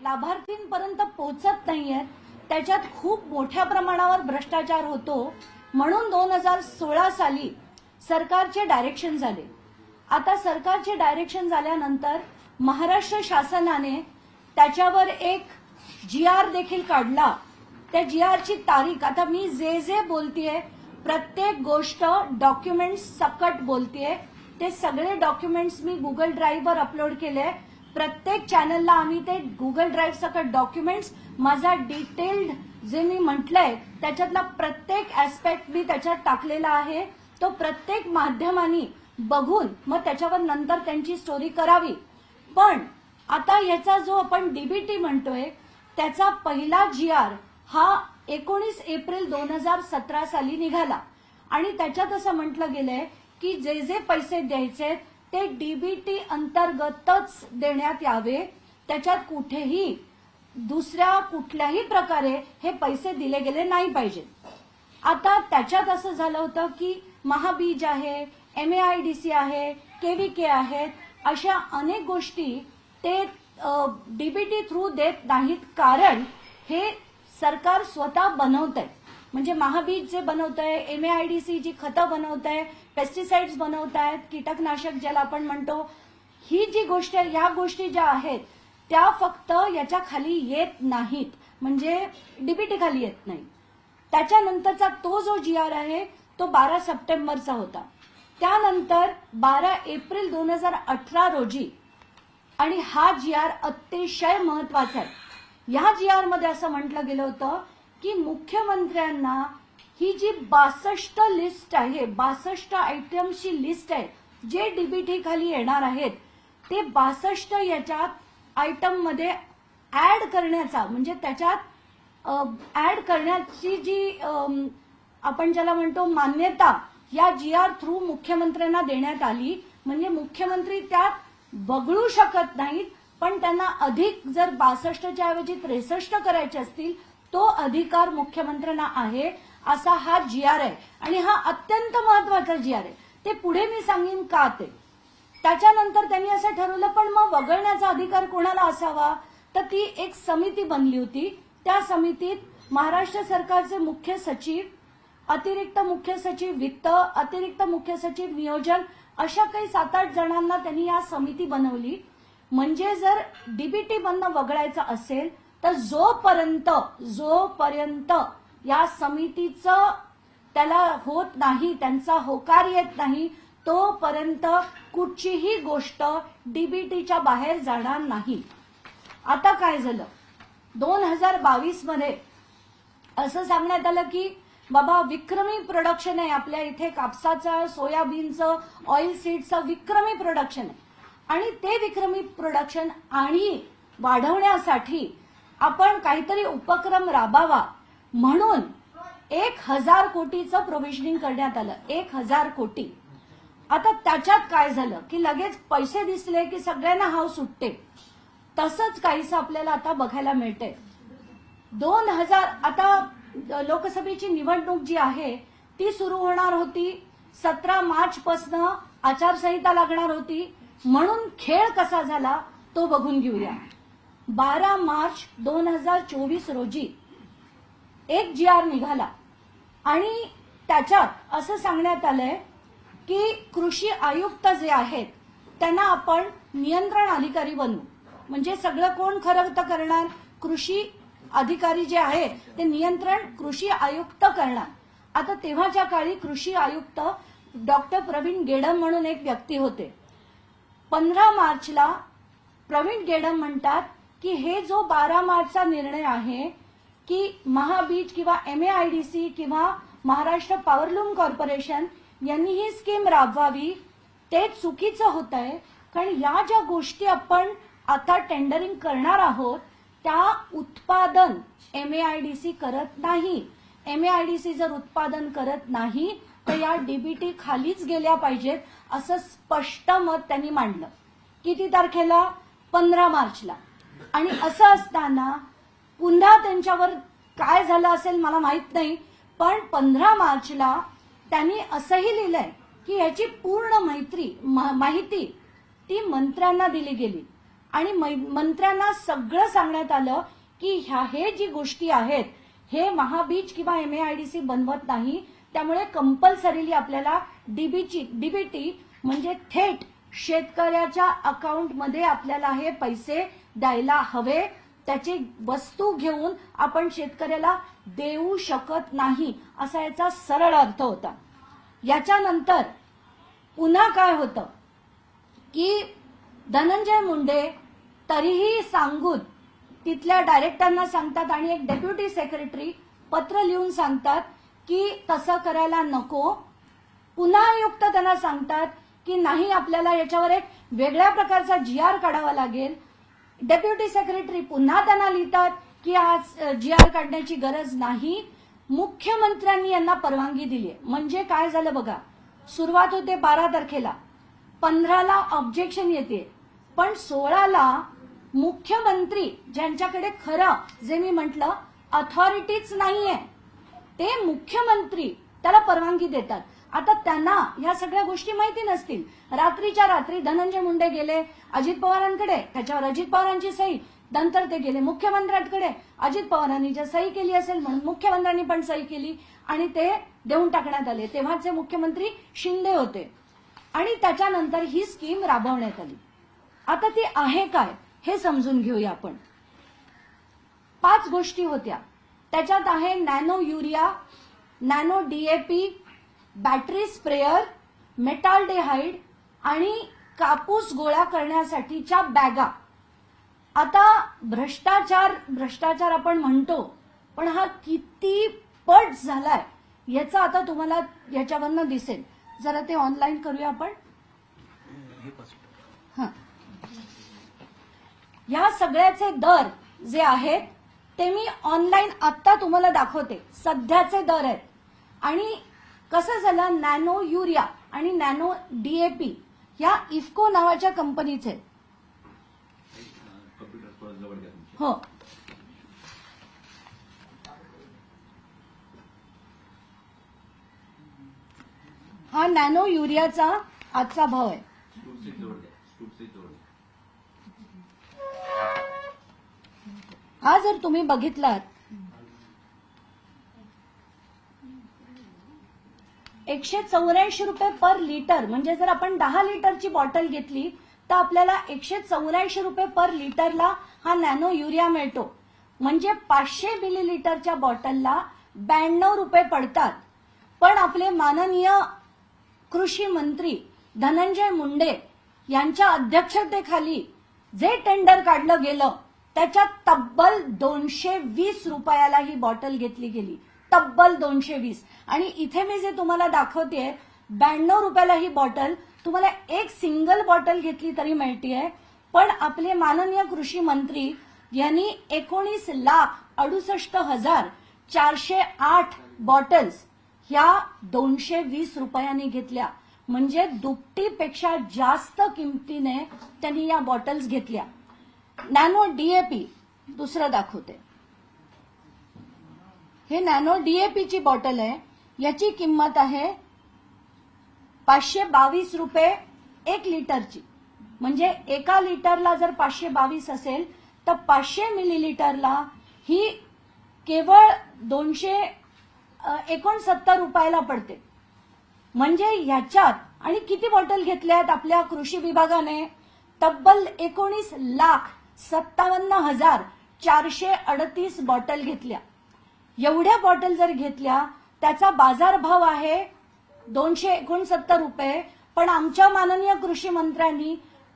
लाभार्थींपर्यंत पोहोचत नाहीये, त्याच्यात खूप मोठ्या प्रमाणावर भ्रष्टाचार होतो. म्हणून 2016 साली सरकारचे डायरेक्शन झाले. आता सरकारचे डायरेक्शन झाल्यानंतर महाराष्ट्र शासनाने त्याच्यावर एक GR देखील काढला. त्या GRची तारीख, आता मी जे बोलतेय प्रत्येक गोष्ट डॉक्युमेंट्स सकट बोलतेय. ते सगळे डॉक्युमेंट्स मी गुगल ड्राईव्हवर अपलोड केले. प्रत्येक चॅनलला आम्ही ते गुगल ड्राईव्ह सकट डॉक्युमेंट्स, माझा डिटेल्ड जे मी म्हटलंय त्याच्यातला प्रत्येक ऍस्पेक्ट मी त्याच्यात टाकलेला आहे. तो प्रत्येक माध्यमांनी बघून मग त्याच्यावर नंतर त्यांची स्टोरी करावी. पण आता याचा जो आपण DBT म्हणतोय त्याचा पहिला GR हा 19 एप्रिल 2017 साली निघाला आणि त्याच्यात असं म्हटलं गेलंय की जे पैसे द्यायचे ते DBT अंतर्गतच देण्यात यावे. त्याच्यात कुठेही दुसऱ्या कुठल्याही प्रकारे हे पैसे दिले गेले नाही पाहिजे. आता त्याच्यात असं झालं होतं की महाबीज आहे, MAIDC आहे, KVK आहेत, अशा अनेक गोष्टी ते DBT थ्रू देत नाहीत. कारण हे सरकार स्वतः बनवतंय. म्हणजे महाबीज जे बनवतंय, MAIDC जी खतं बनवतंय, पेस्टिसाइड्स बनवतायत, कीटकनाशक ज्याला आपण म्हणतो, ही जी गोष्ट आहे, या गोष्टी ज्या आहेत त्या फक्त याच्या खाली येत नाहीत, म्हणजे DBT खाली येत नाही. त्याच्यानंतरचा तो जो GR आहे तो 12 सप्टेंबरचा होता. त्यानंतर 12 एप्रिल 2018 रोजी, आणि हा GR अतिशय महत्वाचा आहे. या GR मध्ये असं म्हटलं गेलं होतं की मुख्यमंत्र्यांना ही जी 62 लिस्ट आहे, 62 आयटमची लिस्ट आहे जे DBT खाली येणार आहेत, ते 62 याच्यात आयटम मध्ये ऍड करण्याचा, म्हणजे त्याच्यात ऍड करण्याची जी आपण ज्याला म्हणतो मान्यता या GR थ्रू मुख्यमंत्र्यांना देण्यात आली. म्हणजे मुख्यमंत्री त्यात वगळू शकत नाहीत, पण त्यांना अधिक जर 62च्या ऐवजी 63 करायचे असतील तो अधिकार मुख्यमंत्र्यांना आहे. असा हा GR आहे आणि हा अत्यंत महत्वाचा GR आहे. ते पुढे मी सांगेन का ते. त्याच्यानंतर त्यांनी असं ठरवलं, पण मग वगळण्याचा अधिकार कोणाला असावा, तर ती एक समिती बनली होती. त्या समितीत महाराष्ट्र सरकारचे मुख्य सचिव, अतिरिक्त मुख्य सचिव वित्त, अतिरिक्त मुख्य सचिव नियोजन, अशा काही 7-8 जणांना त्यांनी या समिती बनवली. म्हणजे जर DBT मधनं वगळायचं असेल तर जोपर्यंत या समितीचं त्याला होत नाही, त्यांचा होकार येत नाही, तोपर्यंत कुठचीही गोष्ट DBTच्या बाहेर जाणार नाही. आता काय झालं, 2022 मध्ये असं सांगण्यात आलं की बाबा विक्रमी प्रोडक्शन आहे आपल्या इथे, कापसाचं, सोयाबीनचं, ऑइल सीडचं विक्रमी प्रोडक्शन आहे. आणि ते विक्रमी प्रोडक्शन आणि वाढवण्यासाठी आपण काहीतरी उपक्रम राबावा म्हणून 1000 कोटीचं प्रोव्हिजनिंग करण्यात आलं. 1000 कोटी. आता त्याच्यात काय झालं की लगेच पैसे दिसले की सगळ्यांना हाव सुटते. तसंच काहीसं आपल्याला आता बघायला मिळते. 2000 आता लोकसभेची निवडणूक जी आहे ती सुरू होणार होती. 17 मार्च पासून आचारसंहिता लागणार होती. म्हणून खेळ कसा झाला तो बघून घेऊया. 12 मार्च 2024 रोजी एक GR निघाला आणि त्याच्यात असं सांगण्यात आलंय की कृषी आयुक्त जे आहेत त्यांना आपण नियंत्रण अधिकारी बनवू. म्हणजे सगळं कोण खरं करणार, कृषी अधिकारी जे आहेत ते नियंत्रण कृषी आयुक्त करणार. आता तेव्हाच्या काळी कृषी आयुक्त डॉक्टर प्रवीण गेडम म्हणून एक व्यक्ती होते. 15 मार्चला प्रवीण गेडम म्हणतात की हे जो 12 मार्चचा निर्णय आहे की महाबीज किंवा MAIDC किंवा महाराष्ट्र पॉवरलूम कॉर्पोरेशन यांनी ही स्कीम राबवावी, ते चुकीचं होत आहे. कारण या ज्या गोष्टी आपण आता टेंडरिंग करणार आहोत त्या उत्पादन MAIDC करत नाही. MAIDC जर उत्पादन करत नाही तर या DBT खालीच गेल्या पाहिजेत असं स्पष्ट मत त्यांनी मांडलं. किती तारखेला? 15 मार्चला. आणि असं असताना पुन्हा त्यांच्यावर काय झालं असेल मला माहित नाही, पण 15 मार्चला त्यांनी असंही लिहिलंय की याची पूर्ण माहिती ती मंत्र्यांना दिली गेली आणि मंत्र्यांना सगळं सांगण्यात आलं की हे जी गोष्टी आहेत हे महाबीज किंवा MAIDC बनवत नाही, त्यामुळे कंपल्सरीली आपल्याला डीबीटी म्हणजे थेट शेतकऱ्याच्या अकाउंटमध्ये आपल्याला हे पैसे द्यायला हवे. त्याची वस्तू घेऊन आपण शेतकऱ्याला देऊ शकत नाही असा याचा सरळ अर्थ होता. याच्यानंतर पुन्हा काय होतं की धनंजय मुंडे तरीही सांगून तिथल्या डायरेक्टरांना सांगतात आणि एक डेप्युटी सेक्रेटरी पत्र लिहून सांगतात की तसं करायला नको. पुन्हा आयुक्त त्यांना सांगतात की नाही, आपल्याला याच्यावर एक वेगळ्या प्रकारचा GR काढावा लागेल. डेप्युटी सेक्रेटरी पुन्हा त्यांना लिहितात की आज GR काढण्याची गरज नाही. मुख्यमंत्र्यांनी यांना परवानगी दिली. म्हणजे काय झालं बघा, सुरुवात होते 12 तारखेला, 15ला ऑब्जेक्शन येते, पण 16ला मुख्यमंत्री ज्यांच्याकडे खरं जे मी म्हटलं अथॉरिटीच नाहीये ते मुख्यमंत्री त्याला परवानगी देतात. आता त्यांना ह्या सगळ्या गोष्टी माहिती नसतील. रात्रीच्या रात्री धनंजय मुंडे गेले अजित पवारांकडे, त्याच्यावर अजित पवारांची सही, नंतर ते गेले मुख्यमंत्र्यांकडे, अजित पवारांनी जर सही केली असेल म्हणून मुख्यमंत्र्यांनी पण सही केली आणि ते देऊन टाकण्यात आले. तेव्हाचे मुख्यमंत्री शिंदे होते आणि त्याच्यानंतर ही स्कीम राबवण्यात आली. आता ती आहे काय हे समजून घेऊया आपण. 5 गोष्टी होत्या त्याच्यात आहे nano urea, nano DAP, battery sprayer, metaldehyde आणि कापूस गोळा करण्यासाठीच्या बॅगा. आता भ्रष्टाचार आपण म्हणतो, पण हा किती पट झालाय याचा आता तुम्हाला याच्यावरनं दिसेल. जरा ते ऑनलाईन करूया आपण. ह्या सगळ्याचे दर जे आहेत ते मी ऑनलाईन आता तुम्हाला दाखवते. सध्याचे दर आहेत. आणि कसं झालं, नॅनो युरिया आणि नॅनो DAP या इफ्को नावाच्या कंपनीचे आहेत. हो, हा नॅनो युरियाचा आजचा भाव आहे. हा जर तुम्ही बघितलात 184 रुपये पर लिटर, म्हणजे जर आपण 10 लिटरची बॉटल घेतली तर आपल्याला 184 रुपये पर लिटरला हा नॅनो युरिया मिळतो. म्हणजे 500 मिलीलिटरच्या बॉटलला 92 रुपये पडतात. पण आपले माननीय कृषी मंत्री धनंजय मुंडे यांच्या अध्यक्षतेखाली जे टेंडर काढलं गेलं त्याच्यात तब्बल 220 रुपयाला ही बॉटल घेतली गेली. तब्बल 220. आणि इथे मी जे तुम्हाला दाखवतेय 92 रुपयाला ही बॉटल तुम्हाला एक सिंगल बॉटल घेतली तरी मिळतेय. पण आपले माननीय कृषी मंत्री यांनी 19,68,408 बॉटल्स ह्या 220 रुपयांनी घेतल्या. म्हणजे दुपटीपेक्षा जास्त किमतीने त्यांनी या बॉटल्स घेतल्या. नॅनो DAP दुसरं दाखवते. हे नॅनो DAP ची बॉटल आहे. याची किंमत आहे 522 रुपये 1 लिटरची. म्हणजे एका लिटरला जर 522 असेल तर 500 मिलीलिटरला ही केवळ 269 रुपयाला पडते. म्हणजे ह्याच्यात आणि किती बॉटल घेतल्यात आपल्या कृषी विभागाने? तब्बल 19,57,438 बॉटल घेतल्या. एवढ्या बॉटल जर घेतल्या त्याचा बाजारभाव आहे 269 रुपये. पण आमच्या माननीय कृषी मंत्र्यांनी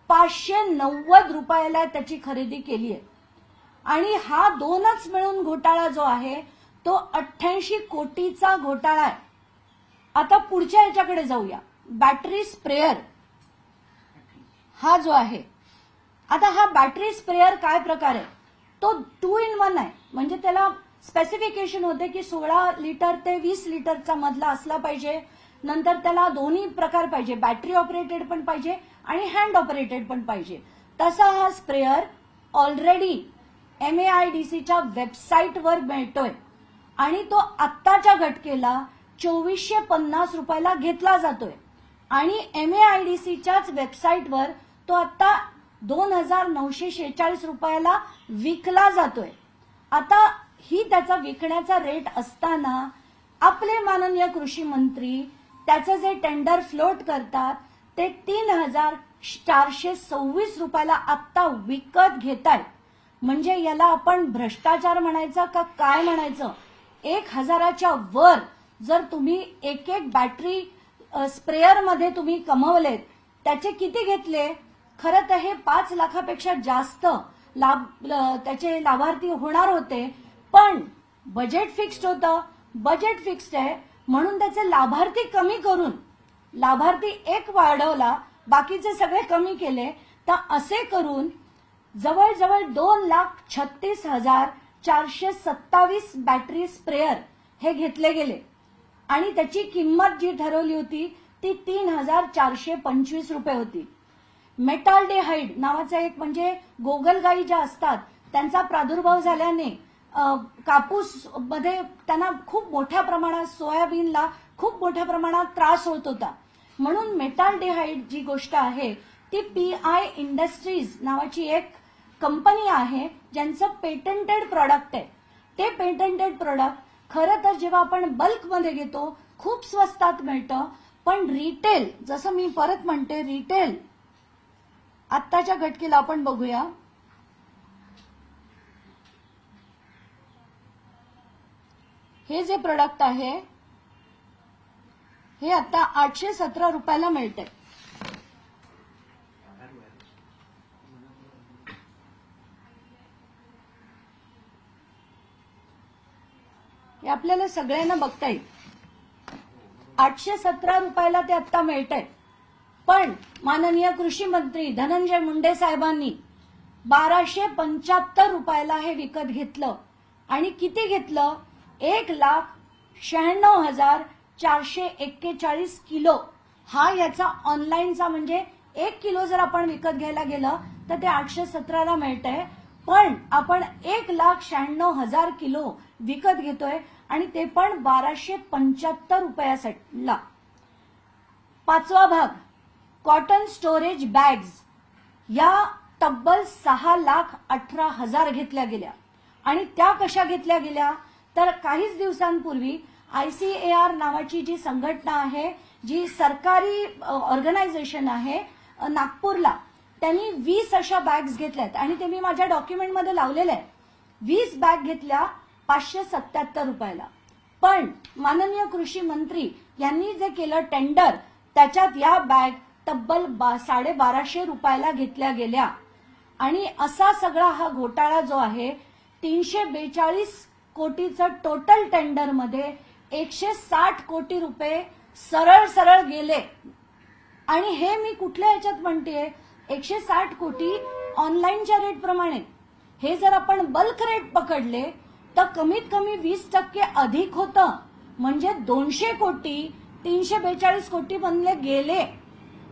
590 रुपयाला त्याची खरेदी केली आहे. आणि हा दोनच मिळून घोटाळा जो आहे तो 88 कोटीचा घोटाळा आहे. आता पुढच्या याच्याकडे जाऊया. बॅटरी स्प्रेअर हा जो आहे, आता हा बॅटरी स्प्रेअर काय प्रकार आहे? तो 2 in 1 आहे. म्हणजे त्याला स्पेसिफिकेशन होते की 16 लिटर ते 20 लिटरचा मधला असला पाहिजे. नंतर त्याला दोन्ही प्रकार पाहिजे, बॅटरी ऑपरेटेड पण पाहिजे आणि हँड ऑपरेटेड पण पाहिजे. तसा हा स्प्रेअर ऑलरेडी MAIDCच्या वेबसाईटवर मिळतोय आणि तो आत्ताच्या घटकेला 2450 रुपयाला घेतला जातोय. आणि MAIDCच्याच वेबसाईटवर तो आता $2,946 रुपयाला विकला जातोय। आता ही त्याचा विकण्याचा रेट असताना आपले माननीय कृषी मंत्री त्याचं जे टेंडर फ्लोट करतात ते 3,426 रुपयाला आत्ता विकत घेतायत। म्हणजे याला आपण भ्रष्टाचार म्हणायचा का काय म्हणायचं? 1,000च्या वर जर तुम्ही एक एक बॅटरी स्प्रेअर मध्ये तुम्ही कमवलेत, त्याचे किती घेतले? खरं तर हे 5 लाखापेक्षा जास्त त्याचे लाभार्थी होणार होते, पण बजेट फिक्स्ड होतं। बजेट फिक्स्ड आहे म्हणून त्याचे लाभार्थी कमी करून लाभार्थी एक वाढवला, बाकीचे सगळे कमी केले। तर असे करून जवळजवळ 2,36,427 बॅटरी स्प्रेअर हे घेतले गेले आणि त्याची किंमत जी ठरवली होती ती 3,425 रुपये होती। मेटाल्डिहाइड नावाचा एक म्हणजे गोगलगाई ज्या असतात त्यांचा प्रादुर्भाव झाल्याने कापूस मध्ये त्यांना खूप मोठ्या प्रमाणात, सोयाबीनला खूप मोठ्या प्रमाणात त्रास होत होता, म्हणून मेटाल्डिहाइड जी गोष्ट आहे ती PI इंडस्ट्रीज नावाची एक कंपनी आहे ज्यांचं पेटंटेड प्रॉडक्ट आहे। ते पेटंटेड प्रॉडक्ट खरं तर जेव्हा आपण बल्कमध्ये घेतो खूप स्वस्तात मिळतं, पण रिटेल, जसं मी परत म्हणते, रिटेल आत्ताच्या घटकेला आपण बघूया। हे जे प्रोडक्ट आहे हे आता 817 रुपयाला मिळते। हे आपल्याला सगळ्यांना बघता येईल। 817 रुपयाला ते आता मिळतंय, पण माननीय कृषी मंत्री धनंजय मुंडे साहेबांनी 1,275 रुपयाला हे विकत घेतलं। आणि किती घेतलं? 1,96,441 किलो हा याचा ऑनलाईनचा, म्हणजे 1 किलो जर आपण विकत घ्यायला गेलं तर ते 817ला मिळतंय, पण आपण 1,96,000 किलो विकत घेतोय आणि ते पण 1,275 रुपयाला। 5वा भाग कॉटन स्टोरेज बॅग्स या तब्बल 6,18,000 घेतल्या गेल्या। आणि त्या कशा घेतल्या गेल्या? तर काहीच दिवसांपूर्वी ICAR नावाची जी संघटना आहे, जी सरकारी ऑर्गनायझेशन आहे नागपूरला, त्यांनी 20 अशा बॅग्स घेतल्यात आणि ते मी माझ्या डॉक्युमेंटमध्ये लावलेले आहे। 20 बॅग घेतल्या 577 रुपयाला। पण माननीय कृषी मंत्री यांनी जे केलं टेंडर, त्याच्यात या बॅग तब्बल 1,250 रुपयाला घेतल्या गेल्या। आणि असा सगळा हा घोटाळा जो आहे, 342 कोटीचं टोटल टेंडर मध्ये 160 कोटी रुपये सरळ सरळ गेले। आणि हे मी कुठल्या याच्यात म्हणतेय? 160 कोटी ऑनलाईनच्या रेट प्रमाणे। हे जर आपण बल्क रेट पकडले तर कमीत कमी 20% अधिक होतं, म्हणजे 200 कोटी 342 कोटी बनले गेले।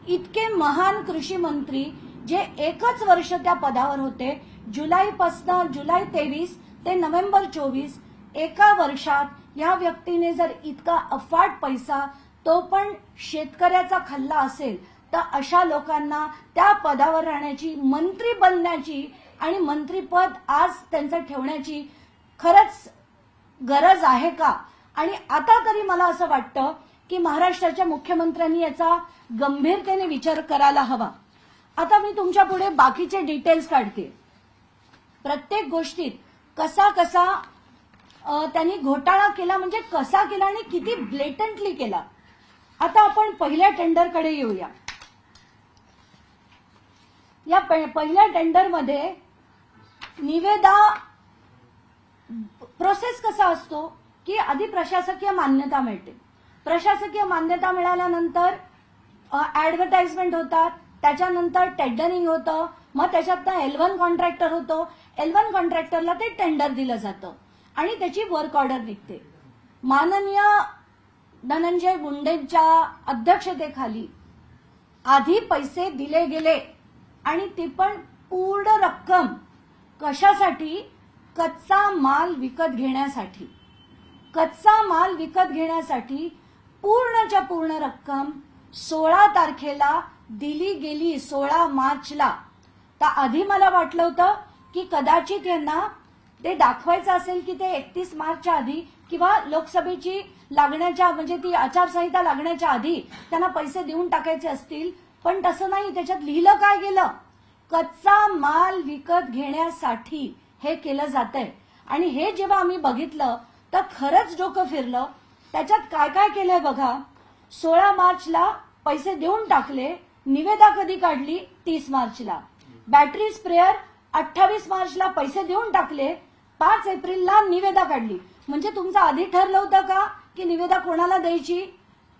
इतके महान कृषी मंत्री जे एकच वर्ष त्या पदावर होते, जुलै 23 ते नोव्हेंबर 24, एका वर्षात या व्यक्तीने जर इतका अफाट पैसा, तो पण शेतकऱ्याचा खाल्ला असेल, तर अशा लोकांना त्या पदावर राहण्याची, मंत्री बनण्याची आणि मंत्रीपद आज त्यांचं ठेवण्याची खरंच गरज आहे का? आणि आता तरी मला असं वाटतं की महाराष्ट्राच्या मुख्यमंत्र्यांनी याचा गंभीरतेने विचार करायला हवा। आता मी तुमच्या पुढे बाकीचे डिटेल्स काढते, प्रत्येक गोष्टीत कसा कसा त्यांनी घोटाळा केला, म्हणजे कसा केला आणि किती ब्लेटंटली केला। आता आपण पहिल्या टेंडरकडे येऊया। या पहिल्या टेंडरमध्ये निविदा प्रोसेस कसा असतो की आधी प्रशासकीय मान्यता मिळते। प्रशासकीय मान्यता मिळाल्यानंतर ऍडव्हर्टाइजमेंट होतात, त्याच्यानंतर टेंडरिंग होतं, मग त्याच्यातनं L1 कॉन्ट्रॅक्टर होतो, L1 कॉन्ट्रॅक्टरला ते टेंडर दिलं जातं आणि त्याची वर्क ऑर्डर निघते। माननीय धनंजय मुंडेंच्या अध्यक्षतेखाली आधी पैसे दिले गेले आणि ती पण पूर्ण रक्कम कशासाठी? कच्चा माल विकत घेण्यासाठी। कच्चा माल विकत घेण्यासाठी पूर्णच्या पूर्ण रक्कम 16 तारखेला दिली गेली, 16 मार्चला। तर आधी मला वाटलं होतं की कदाचित यांना ते दाखवायचं असेल की ते 31 मार्चच्या आधी किंवा लोकसभेची लागण्याच्या म्हणजे ती आचारसंहिता लागण्याच्या आधी त्यांना पैसे देऊन टाकायचे असतील, पण तसं नाही. त्याच्यात लिहिलं काय गेलं, कच्चा माल विकत घेण्यासाठी हे केलं जातंय. आणि हे जेव्हा आम्ही बघितलं तर खरंच डोकं फिरलं. त्याच्यात काय काय केलंय बघा. 16 मार्चला पैसे देऊन टाकले, निविदा कधी काढली 30 मार्चला. बॅटरी स्प्रेअर 28 मार्चला पैसे देऊन टाकले, 5 एप्रिलला निविदा काढली. म्हणजे तुमचं आधी ठरलं होतं का की निविदा कोणाला द्यायची?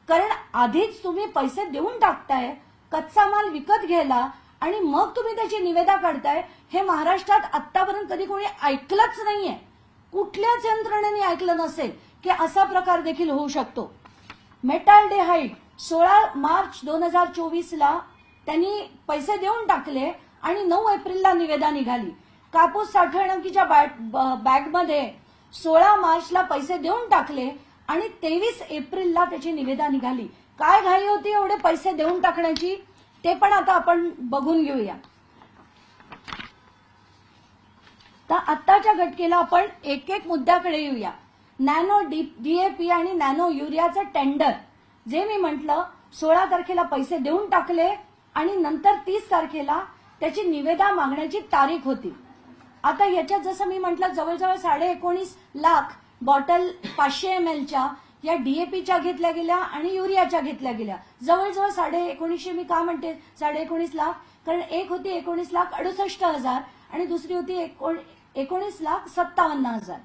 कारण आधीच तुम्ही पैसे देऊन टाकताय कच्चा माल विकत घ्यायला आणि मग तुम्ही त्याची निविदा काढताय. हे महाराष्ट्रात आतापर्यंत कधी कोणी ऐकलंच नाहीये. कुठल्याच यंत्रणेने ऐकलं नसेल की असा प्रकार देखील होऊ शकतो. मेटाल्डेहाइड 16 मार्च 2024ला त्यांनी पैसे देऊन टाकले आणि 9 एप्रिलला निविदा निघाली. कापूस साठवणुकीच्या बॅगमध्ये 16 मार्चला पैसे देऊन टाकले आणि 23 एप्रिलला त्याची निविदा निघाली. काय घाई होती एवढे पैसे देऊन टाकण्याची ते पण आता आपण बघून घेऊया. तर आत्ताच्या घटकेला आपण एक एक मुद्द्याकडे येऊया. नॅनो डीएपी आणि नॅनो युरियाचं टेंडर जे मी म्हटलं 16 तारखेला पैसे देऊन टाकले आणि नंतर 30 तारखेला त्याची निविदा मागण्याची तारीख होती. आता याच्यात जसं मी म्हटलं जवळजवळ 19.5 लाख बॉटल 500 mlच्या या डीएपीच्या घेतल्या गेल्या आणि युरियाच्या घेतल्या गेल्या. जवळजवळ 19.5 मी का म्हणते 19.5 लाख, कारण एक होती 19,68,000 आणि दुसरी होती 19,57,000.